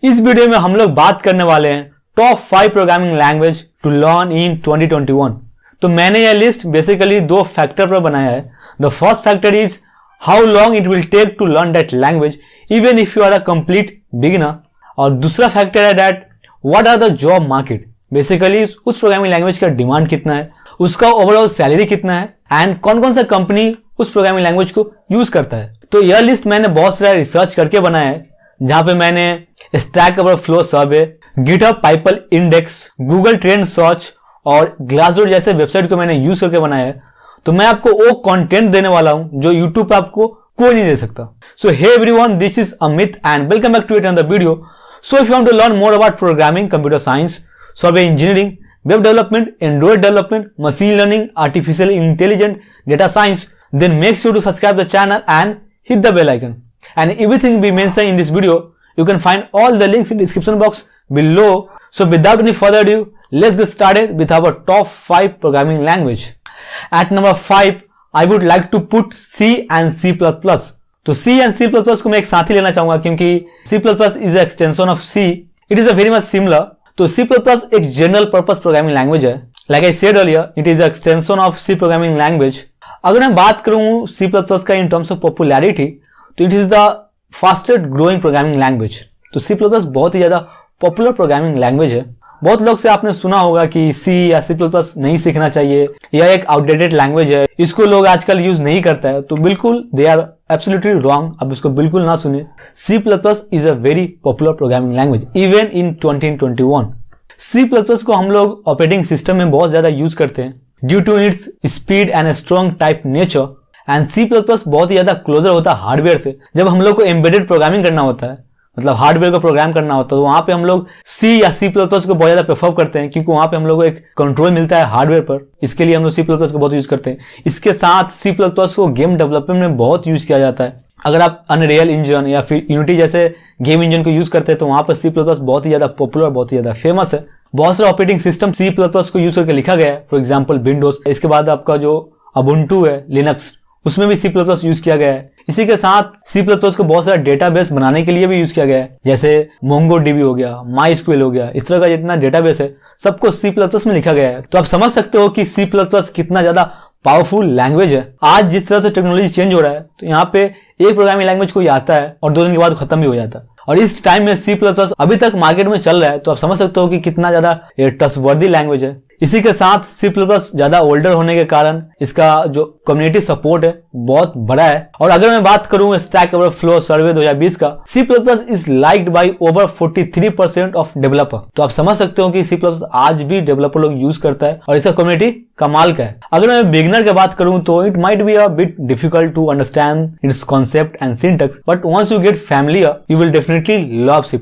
इस वीडियो में हम लोग बात करने वाले हैं top 5 programming language to learn in 2021। तो मैंने यह लिस्ट बेसिकली 2 फैक्टर पर बनाया है। The first factor is how long it will take to learn that language even if you are a complete beginner. और दूसरा फैक्टर है that what are the job market, basically उस programming language का demand कितना है, उसका overall salary कितना है एंड कौन कौन सा कंपनी उस प्रोग्रामिंग लैंग्वेज को यूज करता है। तो यह लिस्ट मैंने बहुत सारा रिसर्च करके बनाया है, जहां पे मैंने Stack Overflow survey, GitHub PYPL index, Google trend search और ग्लासडोर जैसे वेबसाइट को मैंने यूज करके बनाया है। तो मैं आपको वो कंटेंट देने वाला हूं जो यूट्यूब पे आपको कोई नहीं दे सकता। So hey everyone, this is Amit and welcome back to it another video. So if you want to learn more about programming, computer science, software engineering, web development, Android development, machine learning, artificial intelligence, data science, then make sure to subscribe the channel and hit the bell icon. And everything we mention in this video, you can find all the links in the description box below. So without any further ado, let's get started with our top 5 programming language. At number 5, I would like to put C and C++. तो C and C++ को मैं एक साथ ही लेना चाहूंगा क्योंकि C++ is an extension of C. It is a very much similar. तो C++ एक general purpose programming language है. Like I said earlier, it is an extension of C programming language. अगर मैं बात करूं C++ का इन टर्म्स ऑफ पॉपुलैरिटी, तो it is the fastest growing programming language. तो C++ बहुत ही ज्यादा पॉपुलर प्रोग्रामिंग लैंग्वेज है। बहुत लोग से आपने सुना होगा कि C या C++ नहीं सीखना चाहिए, यह एक आउटडेटेड लैंग्वेज है, इसको लोग आजकल यूज नहीं करता है। तो बिल्कुल दे आर एब्सोल्युटली रॉन्ग, आप इसको बिल्कुल ना सुनिए। C++ is a very popular programming language even in 2021। C++ को हम लोग ऑपरेटिंग सिस्टम में बहुत ज्यादा यूज करते हैं due to its speed and strong type nature. And C++ बहुत ही ज्यादा क्लोजर होता है हार्डवेयर से। जब हम लोग को एम्बेडेड प्रोग्रामिंग करना होता है, मतलब हार्डवेयर को प्रोग्राम करना होता है, तो वहां पे हम लोग C या C++ को बहुत ज्यादा प्रेफर करते हैं क्योंकि वहां पे हम लोग को एक कंट्रोल मिलता है हार्डवेयर पर। इसके लिए हम लोग C++ को बहुत यूज करते हैं। इसके साथ C++ को गेम डेवलपमेंट में बहुत यूज किया जाता है। अगर आप अनरियल इंजन या फिर यूनिटी जैसे गेम इंजन को यूज करते हैं तो वहां पर C++ बहुत ही ज्यादा पॉपुलर, बहुत ही ज्यादा फेमस है। बहुत सारे ऑपरेटिंग सिस्टम C++ को यूज करके लिखा गया है, फॉर एग्जांपल विंडोज। इसके बाद आपका जो उबुंटू है लिनक्स, उसमें भी C++ यूज किया गया है। इसी के साथ C++ को बहुत सारा डेटाबेस बनाने के लिए भी यूज किया गया है, जैसे MongoDB हो गया, MySQL हो गया। इस तरह का जितना डेटाबेस है सबको C++ में लिखा गया है। तो आप समझ सकते हो कि C++ कितना ज्यादा पावरफुल लैंग्वेज है। आज जिस तरह से टेक्नोलॉजी चेंज हो रहा है, तो यहाँ पे एक प्रोग्रामिंग लैंग्वेज कोई आता है और 2 दिन के बाद खत्म भी हो जाता है। और इस टाइम में C++ अभी तक मार्केट में चल रहा है, तो आप समझ सकते हो कि कितना ज्यादा ये ट्रस्टवर्दी लैंग्वेज है। इसी के साथ C++ ज्यादा ओल्डर होने के कारण इसका जो कम्युनिटी सपोर्ट है बहुत बड़ा है। और अगर मैं बात करूं स्टैक ओवरफ्लो सर्वे 2020 का, C++ is liked by over 43% of developer. तो आप समझ सकते हो कि C++ आज भी डेवलपर लोग यूज करता है और इसका कम्युनिटी कमाल का है। अगर मैं बिगिनर की बात करूं तो it might be a bit difficult to understand its concept and syntax, but once you get familiar you will definitely love C++।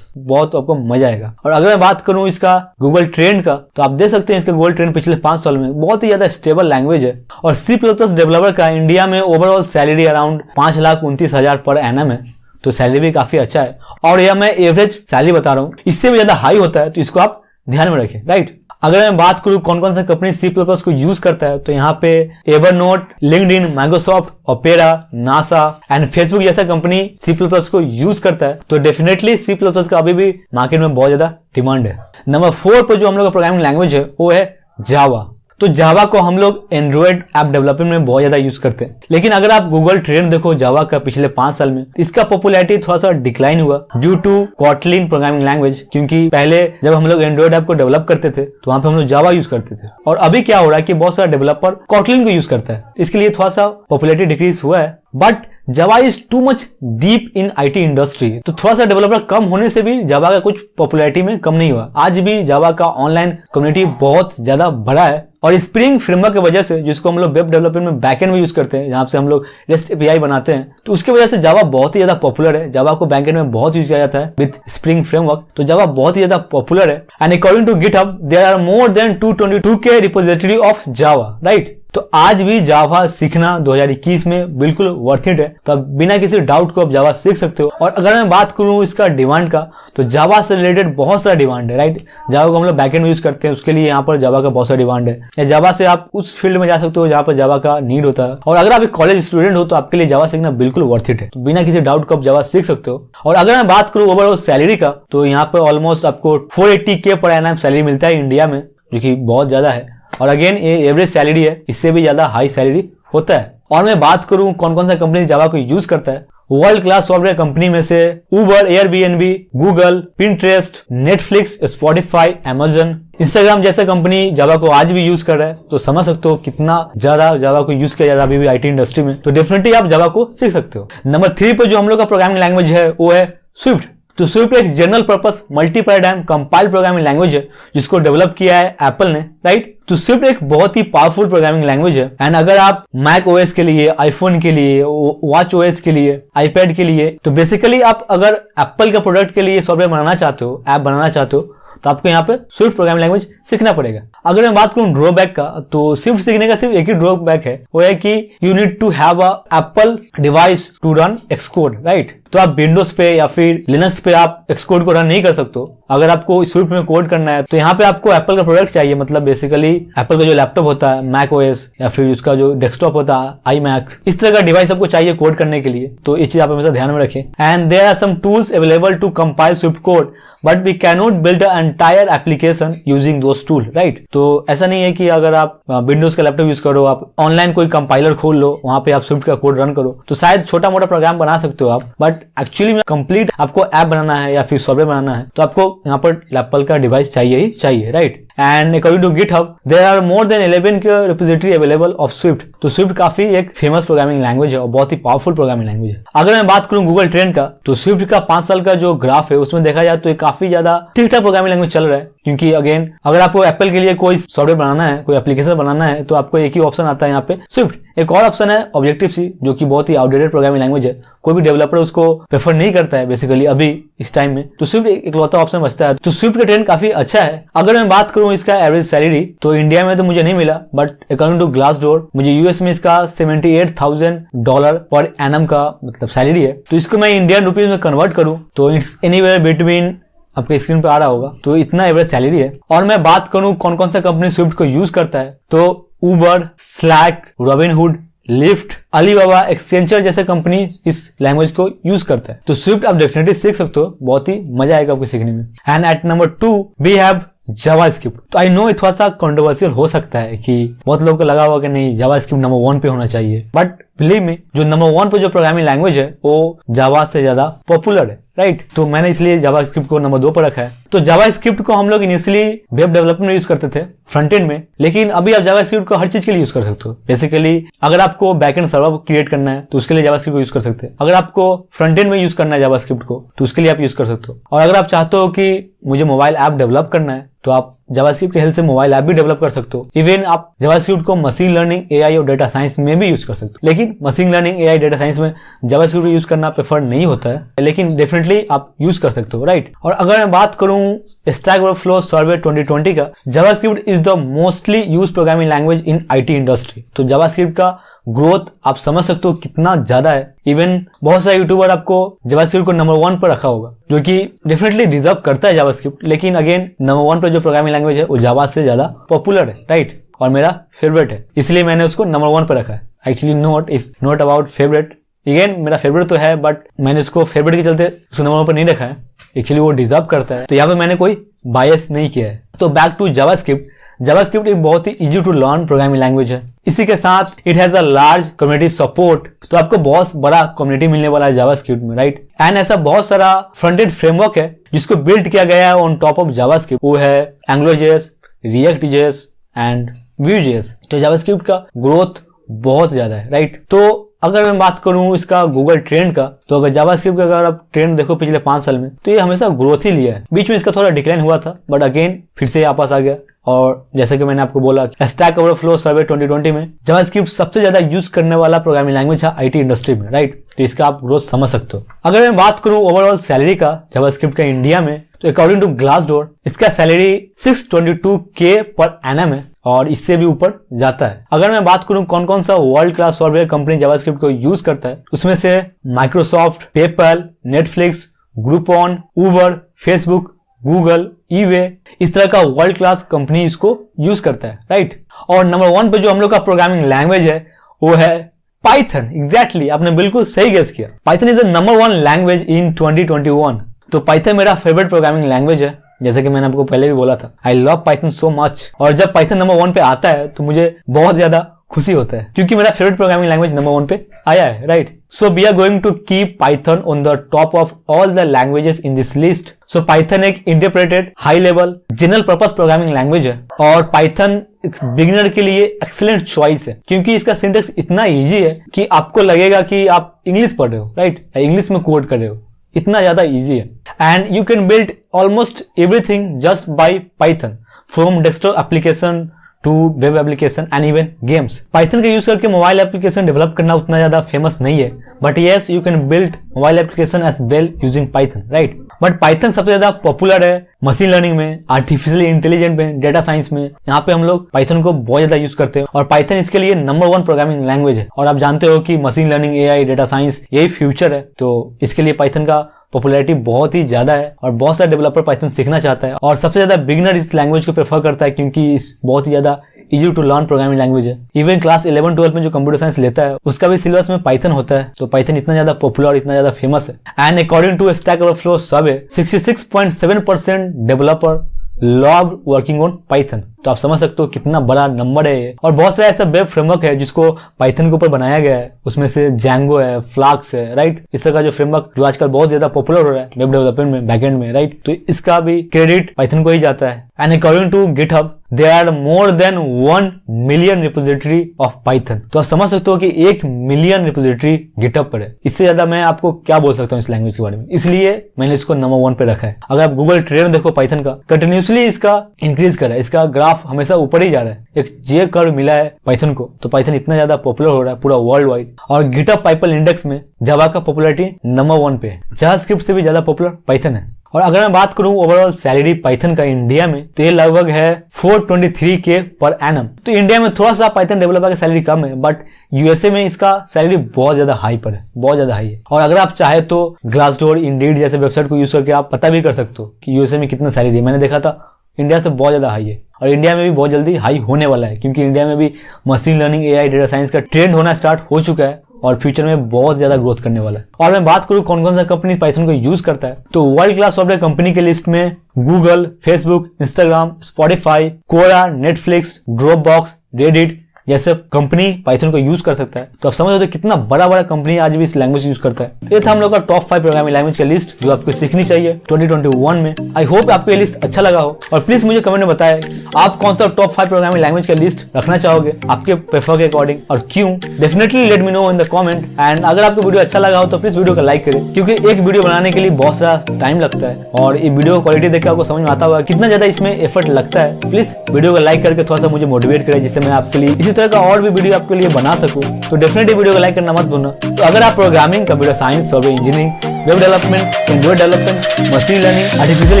बहुत आपको मजा आएगा। और अगर मैं बात करूं इसका गूगल ट्रेंड का, तो आप देख सकते हैं इसका गूगल ट्रेंड पिछले 5 साल में बहुत ही ज्यादा स्टेबल लैंग्वेज है। और C++ डेवलपर का इंडिया में overall salary around 5,29,000 per annum है। तो सैलरी भी काफी अच्छा है। और यह मैं एवरेज सैलरी बता रहा हूँ, इससे भी ज्यादा हाई होता है, तो इसको आप ध्यान में रखें, राइट। अगर मैं बात करूं कौन कौन सा कंपनी C++ को यूज करता है, तो यहाँ पे Evernote, LinkedIn, Microsoft, opera, NASA and Facebook जैसा कंपनी C++ को यूज करता है। तो डेफिनेटली C++ का अभी भी मार्केट में बहुत ज्यादा डिमांड है। नंबर 4 पर जो हम लोग का प्रोग्रामिंग लैंग्वेज है वो है जावा। तो जावा को हम लोग एंड्रॉइड ऐप डेवलपमेंट में बहुत ज्यादा यूज करते हैं। लेकिन अगर आप गूगल ट्रेंड देखो जावा का पिछले 5 साल में, इसका पॉपुलैरिटी थोड़ा सा डिक्लाइन हुआ due to Kotlin programming language. क्योंकि पहले जब हम लोग एंड्रॉइड ऐप को डेवलप करते थे तो वहां पे हम लोग जावा यूज करते थे। और अभी क्या हो रहा है कि बहुत सारा डेवलपर कॉटलिन को यूज करता है, इसके लिए थोड़ा सा पॉपुलैरिटी डिक्रीज हुआ है। But Java is too much deep in IT industry, तो थोड़ा सा डेवलपर कम होने से भी जावा का कुछ पॉपुलैरिटी में कम नहीं हुआ। आज भी जावा का ऑनलाइन कम्युनिटी बहुत ज्यादा बड़ा है। और स्प्रिंग फ्रेमवर्क की वजह से, जिसको हम लोग वेब डेवलपमेंट में बैकएंड में यूज करते हैं, जहां से हम लोग रेस्ट एपीआई बनाते हैं, तो उसकी वजह से जावा बहुत ही ज्यादा पॉपुलर है। जावा को बैकएंड में बहुत यूज किया जाता है विद स्प्रिंग फ्रेमवर्क। तो जावा बहुत ही ज्यादा पॉपुलर है। And according to GitHub there are more than 222K repository of Java, right. तो आज भी जावा सीखना 2021 में बिल्कुल वर्थ इट है। तो अब बिना किसी डाउट को आप जावा सीख सकते हो। और अगर मैं बात करूं इसका डिमांड का, तो जावा से रिलेटेड बहुत सारा डिमांड है, राइट। जावा को हम लोग बैकएंड में यूज करते हैं, उसके लिए यहाँ पर जावा का बहुत सारा डिमांड है। या जावा से आप उस फील्ड में जा सकते हो जहाँ पर जावा का नीड होता है। और अगर आप एक कॉलेज स्टूडेंट हो तो आपके लिए जावा सीखना बिल्कुल वर्थ इट है। तो बिना किसी डाउट को आप जावा सीख सकते हो। और अगर मैं बात करूं ओवरऑल सैलरी का, तो यहाँ पर ऑलमोस्ट आपको 480K पर एनम सैलरी मिलता है इंडिया में, जो कि बहुत ज्यादा है। और अगेन ये एवरेज सैलरी है, इससे भी ज्यादा हाई सैलरी होता है। और मैं बात करूं कौन कौन सा कंपनी जावा को यूज करता है, वर्ल्ड क्लास सॉफ्टवेयर कंपनी में से Uber, Airbnb, Google, Pinterest, Netflix, Spotify, Amazon, Instagram जैसा कंपनी जावा को आज भी यूज कर रहा है। तो समझ सकते हो कितना ज्यादा जावा को यूज किया जा रहा है अभी भी आईटी इंडस्ट्री में। तो डेफिनेटली आप जावा को सीख सकते हो। नंबर 3 पे जो हम लोग का प्रोग्रामिंग लैंग्वेज है वो है स्विफ्ट। तो स्विफ्ट एक general purpose multi paradigm compile programming language है जिसको डेवलप किया है एप्पल ने, राइट। तो स्विफ्ट एक बहुत ही पावरफुल प्रोग्रामिंग लैंग्वेज है। एंड अगर आप मैक ओएस के लिए, आईफोन के लिए, वॉच ओएस के लिए, आईपैड के लिए, तो बेसिकली आप अगर एप्पल का प्रोडक्ट के लिए सॉफ्टवेयर बनाना चाहते हो, ऐप बनाना चाहते हो, तो आपको यहाँ पे स्विफ्ट प्रोग्रामिंग लैंग्वेज सीखना पड़ेगा। अगर मैं बात करूं ड्रॉबैक का, तो स्विफ्ट सीखने का सिर्फ एक ही ड्रॉबैक है, वो है कि you need to have a Apple device to run Xcode, right. तो आप विंडोज पे या फिर लिनक्स पे आप एक्सकोड को रन नहीं कर सकते हो। अगर आपको स्विफ्ट में कोड करना है तो यहाँ पे आपको एप्पल का प्रोडक्ट चाहिए, मतलब बेसिकली एप्पल का जो लैपटॉप होता है, मैक ओएस, या फिर उसका जो डेस्कटॉप होता है, आई मैक, इस तरह का डिवाइस आपको चाहिए कोड करने के लिए। तो ये चीज आप हमेशा ध्यान में रखें। And there are some tools available to compile Swift code, but we cannot build a entire application using those tool, right. तो ऐसा नहीं है कि अगर आप विंडोज का लैपटॉप यूज करो, आप ऑनलाइन कोई कंपाइलर खोल लो, वहां पे आप स्विफ्ट का कोड रन करो, तो शायद छोटा मोटा प्रोग्राम बना सकते हो आप। बट एक्चुअली में कंप्लीट आपको ऐप बनाना है या फिर सॉफ्टवेयर बनाना है तो आपको यहाँ पर एप्पल का डिवाइस चाहिए ही चाहिए, right. And according to GitHub there are more than 11 repository available of Swift. तो स्विफ्ट काफी एक फेमस प्रोग्रामिंग लैंग्वेज है और बहुत ही पावरफुल प्रोग्रामिंग लैंग्वेज है। अगर मैं बात करूं गूगल ट्रेंड का, तो स्विफ्ट का 5 साल का जो ग्राफ है उसमें देखा जाए तो ये काफी ज्यादा ठीक ठाक प्रोग्रामिंग लैंग्वेज चल रहा है। क्योंकि अगेन अगर आपको एप्पल के लिए कोई सॉफ्टवेयर बनाना है, कोई एप्लीकेशन बनाना है, तो आपको एक ही ऑप्शन आता है यहाँ पे स्विफ्ट। एक और ऑप्शन है ऑब्जेक्टिव सी, जो कि बहुत ही आउटडेटेड प्रोग्रामिंग लैंग्वेज है, कोई भी डेवलपर उसको प्रेफर नहीं करता है बेसिकली अभी इस टाइम में। तो स्विफ्ट इकलौता ऑप्शन बचता है। तो स्विफ्ट का ट्रेंड काफी अच्छा है। अगर मैं बात करूं इसका एवरेज सैलरी, तो इंडिया में तो मुझे नहीं मिला, बट अकॉर्डिंग टू ग्लासडोर मुझे यूएस में इसका $78,000 पर एनम का मतलब सैलरी है। तो इसको मैं इंडियन रुपीज में कन्वर्ट करूं तो इट्स एनीवेयर बिटवीन, आपके स्क्रीन पे आ रहा होगा, तो इतना एवरेज सैलरी है। और मैं बात करूं कौन कौन सा कंपनी स्विफ्ट को यूज करता है, तो Uber, Slack, Robinhood, Lyft, Alibaba, exchanger जैसे कंपनी इस लैंग्वेज को यूज करता है। तो स्विफ्ट आप डेफिनेटली सीख सकते हो, बहुत ही मजा आएगा आपको सीखने में। And at number 2 we have JavaScript. तो आई नो थोड़ा सा कंट्रोवर्शियल हो सकता है कि बहुत लोगों को लगा होगा कि नहीं जावास्क्रिप्ट नंबर 1 पे होना चाहिए, बट बिलीव मी जो नंबर 1 पे जो प्रोग्रामिंग लैंग्वेज है वो जावा से ज्यादा पॉपुलर है, राइट। तो मैंने इसलिए जावास्क्रिप्ट को नंबर 2 पर रखा है। तो जावास्क्रिप्ट को हम लोग इनिशियली वेब डेवलपमेंट में यूज करते थे, फ्रंट एंड में, लेकिन अभी आप जावास्क्रिप्ट को हर चीज के लिए यूज कर सकते हो। बेसिकली अगर आपको बैकएंड सर्वर क्रिएट करना है तो उसके लिए जावास्क्रिप्ट को यूज कर सकते हैं। अगर आपको फ्रंट एंड में यूज करना है जावास्क्रिप्ट को तो उसके लिए आप यूज कर सकते हो। और अगर आप चाहते हो कि मुझे मोबाइल ऐप डेवलप करना है तो आप जावास्क्रिप्ट की हेल्प से मोबाइल ऐप भी डेवलप कर सकते हो। इवन आप जावास्क्रिप्ट को मशीन लर्निंग, एआई और डेटा साइंस में भी यूज कर सकते हो। लेकिन machine learning, AI, data science में जावास्क्रिप्ट यूज करना प्रेफर नहीं होता है, लेकिन डेफिनेटली आप यूज कर सकते हो, राइट। और अगर मैं बात करूं स्टैक ओवरफ्लो सर्वे 2020 का, JavaScript is the mostly use programming language in IT industry. तो जावास्क्रिप्ट का ग्रोथ आप समझ सकते हो कितना ज्यादा है। इवन बहुत सारे यूट्यूबर आपको जावास्क्रिप्ट को नंबर 1 पर रखा होगा, जो कि डेफिनेटली डिजर्व करता है जावास्क्रिप्ट। लेकिन अगेन नंबर 1 पर जो प्रोग्रामिंग लैंग्वेज है वो जावा से ज्यादा पॉपुलर है, राइट, और मेरा फेवरेट है, इसलिए मैंने उसको नंबर 1 पर रखा है। Actually note is not about favourite, again मेरा फेवरेट तो है, बट मैंने उसको फेवरेट के चलते उसको नंबर 1 पर नहीं रखा है। एक्चुअली वो डिजर्व करता है, तो यहाँ पे मैंने कोई बायस नहीं किया है। तो बैक टू जावास्क्रिप्ट। जावास्क्रिप्ट एक बहुत ही easy to learn programming language है। इसी के साथ it has a large community support. तो आपको बहुत बड़ा कम्युनिटी मिलने वाला है जावास्क्रिप्ट में, राइट। एंड ऐसा बहुत सारा फ्रंट एंड फ्रेमवर्क है जिसको बिल्ड किया गया है ऑन टॉप ऑफ जावास्क्रिप्ट। वो है एंग्लोजेएस, रिएक्ट.जेएस एंड व्यू.जेएस। तो जावास्क्रिप्ट का ग्रोथ बहुत ज्यादा है, राइट। तो अगर मैं बात करूं इसका गूगल ट्रेंड का, तो अगर जावास्क्रिप्ट का अगर आप ट्रेंड देखो पिछले 5 साल में, तो ये हमेशा ग्रोथ ही लिया है। बीच में इसका थोड़ा डिक्लाइन हुआ था, बट अगेन फिर से वापस आ गया। और जैसे कि मैंने आपको बोला स्टैक ओवरफ्लो सर्वे 2020 में जावास्क्रिप्ट सबसे ज्यादा यूज करने वाला प्रोग्रामिंग लैंग्वेज है आईटी इंडस्ट्री में, राइट। तो इसका आप ग्रोथ समझ सकते हो। अगर मैं बात करूं ओवरऑल सैलरी का जावास्क्रिप्ट का इंडिया में, तो अकॉर्डिंग टू ग्लासडोर इसका सैलरी 622K पर एनम है और इससे भी ऊपर जाता है। अगर मैं बात करूं कौन कौन सा world class software company JavaScript को यूज करता है, उसमें से माइक्रोसॉफ्ट, पेपल, नेटफ्लिक्स, ग्रुपॉन, उबर, फेसबुक, गूगल, ईवे, इस तरह का वर्ल्ड क्लास कंपनी इसको यूज करता है, राइट। और नंबर 1 पे जो हम लोग का प्रोग्रामिंग लैंग्वेज है वो है पाइथन। एग्जैक्टली, आपने बिल्कुल सही गेस किया। Python is the number 1 language in 2021। तो पाइथन मेरा फेवरेट प्रोग्रामिंग लैंग्वेज है, जैसे कि मैंने आपको पहले भी बोला था। I love Python so much. और जब पाइथन नंबर 1 पे आता है तो मुझे बहुत ज्यादा खुशी होता है, क्योंकि मेरा फेवरेट प्रोग्रामिंग लैंग्वेज नंबर 1 पे आया है, right. So we are going to keep Python on the top of all the languages in this list. So Python एक interpreted high level general purpose programming language है और Python एक beginner के लिए excellent choice है, क्योंकि इसका syntax इतना इजी है कि आपको लगेगा कि आप इंग्लिश पढ़ रहे हो, राइट, इंग्लिश में कोड कर रहे हो, इतना ज्यादा इजी है। And you can build almost everything just by Python, from desktop application to web application and even games. Python का यूज करके मोबाइल एप्लीकेशन डेवलप करना उतना ज्यादा फेमस नहीं है, but yes you can build mobile application as well using Python, right. But Python सबसे ज्यादा popular है मशीन लर्निंग में, आर्टिफिशियल इंटेलिजेंस में, डेटा साइंस में। यहाँ पे हम लोग पाइथन को बहुत ज्यादा यूज करते हैं और पाइथन इसके लिए नंबर 1 प्रोग्रामिंग लैंग्वेज है। और आप जानते हो कि machine learning, AI, data science यही फ्यूचर है, तो इसके लिए पाइथन का पॉपुलैरिटी बहुत ही ज्यादा है और बहुत सारे डेवलपर पाइथन सीखना चाहता है। और सबसे ज्यादा बिगिनर इस लैंग्वेज को प्रेफर करता है, क्योंकि इस बहुत ही ज्यादा easy to learn programming language है। इवन क्लास 11-12 में जो कंप्यूटर साइंस लेता है उसका भी सिलेबस में पाइथन होता है। तो पाइथन इतना ज्यादा पॉपुलर और इतना ज्यादा फेमस है। And according to Stack Overflow survey 66.7% developer लॉग वर्किंग ऑन पाइथन। तो आप समझ सकते हो कितना बड़ा नंबर है ये। और बहुत सारा ऐसा वेब फ्रेमवर्क है जिसको पाइथन के ऊपर बनाया गया है, उसमें से जैंगो है, फ्लास्क है, राइट। इस तरह का जो फ्रेमवर्क जो आजकल बहुत ज्यादा पॉपुलर हो रहा है वेब डेवलपमेंट में, बैकएंड में, राइट। तो इसका भी क्रेडिट पाइथन को ही जाता है। And according to GitHub there are more than 1 million repository of Python. तो आप समझ सकते हो कि 1 मिलियन रिपोजिटरी गिटहब पर है। इससे ज्यादा मैं आपको क्या बोल सकता हूँ इस लैंग्वेज के बारे में, इसलिए मैंने इसको नंबर 1 पे रखा है। अगर आप गूगल ट्रेंड देखो पाइथन का, कंटिन्यूसली इसका इंक्रीज कर रहा है, इसका ग्राफ हमेशा ऊपर ही जा रहा है। एक जे कर्व मिला है पाइथन को, तो पाइथन इतना ज्यादा पॉपुलर हो रहा है पूरा वर्ल्ड वाइड। और गिटहब पाइपल इंडेक्स में जावा का पॉपुलैरिटी नंबर 1 पे है। जावास्क्रिप्ट से भी ज्यादा पॉपुलर पाइथन है। और अगर मैं बात करूं ओवरऑल सैलरी पाइथन का इंडिया में, तो ये लगभग है 423K पर एनम। तो इंडिया में थोड़ा सा पाइथन डेवलपर की सैलरी कम है, बट यूएसए में इसका सैलरी बहुत ज्यादा हाई पर है, बहुत ज्यादा हाई है। और अगर आप चाहे तो ग्लासडोर, इंडीड जैसे वेबसाइट को यूज करके आप पता भी कर सकते हो कि यूएसए में कितना सैलरी है। मैंने देखा था इंडिया से बहुत ज्यादा हाई है और इंडिया में भी बहुत जल्दी हाई होने वाला है, क्योंकि इंडिया में भी machine learning, AI, data science का ट्रेंड होना स्टार्ट हो चुका है और फ्यूचर में बहुत ज्यादा ग्रोथ करने वाला है। और मैं बात करूं कौन कौन सा कंपनी पाइथन को यूज करता है, तो वर्ल्ड क्लास सॉफ्टवेयर कंपनी के लिस्ट में गूगल, फेसबुक, इंस्टाग्राम, स्पॉटिफाई, कोरा, नेटफ्लिक्स, ड्रॉपबॉक्स, रेडिट जैसे कंपनी पाइथन को यूज कर सकता है। तो आप समझ सकते हो कितना बड़ा बड़ा कंपनी आज भी इस लैंग्वेज यूज करता है। तो ये था हम लोग का टॉप 5 प्रोग्रामिंग लैंग्वेज का लिस्ट जो आपको सीखनी चाहिए 2021 में। आई होप आपको ये लिस्ट अच्छा लगा हो और प्लीज मुझे कमेंट में बताएं आप कौन सा टॉप 5 प्रोग्रामिंग लैंग्वेज का लिस्ट रखना चाहोगे, आपके प्रेफर के अकॉर्डिंग और क्यों। Definitely let me know in the comment. And अगर आपको वीडियो अच्छा लगा हो तो प्लीज वीडियो को लाइक करें, क्योंकि एक वीडियो बनाने के लिए बहुत सारा टाइम लगता है और ये वीडियो क्वालिटी देखकर आपको समझ में आता होगा कितना ज्यादा इसमें एफर्ट लगता है। प्लीज वीडियो को लाइक करके थोड़ा सा मुझे मोटिवेट करें, जिससे मैं आपके लिए इसी तरह का और भी वीडियो आपके लिए बना सकूं। तो डेफिनेटली वीडियो को लाइक करना मत भूलना। तो अगर आप programming, computer science, software engineering, web development, Android development, machine learning, artificial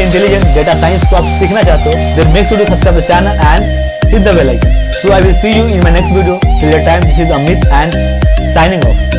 intelligence, data science को आप सीखना चाहते हो, then make sure to subscribe the channel and hit the bell icon. So I will see you in my next video. Till that time, this is Amit and signing off.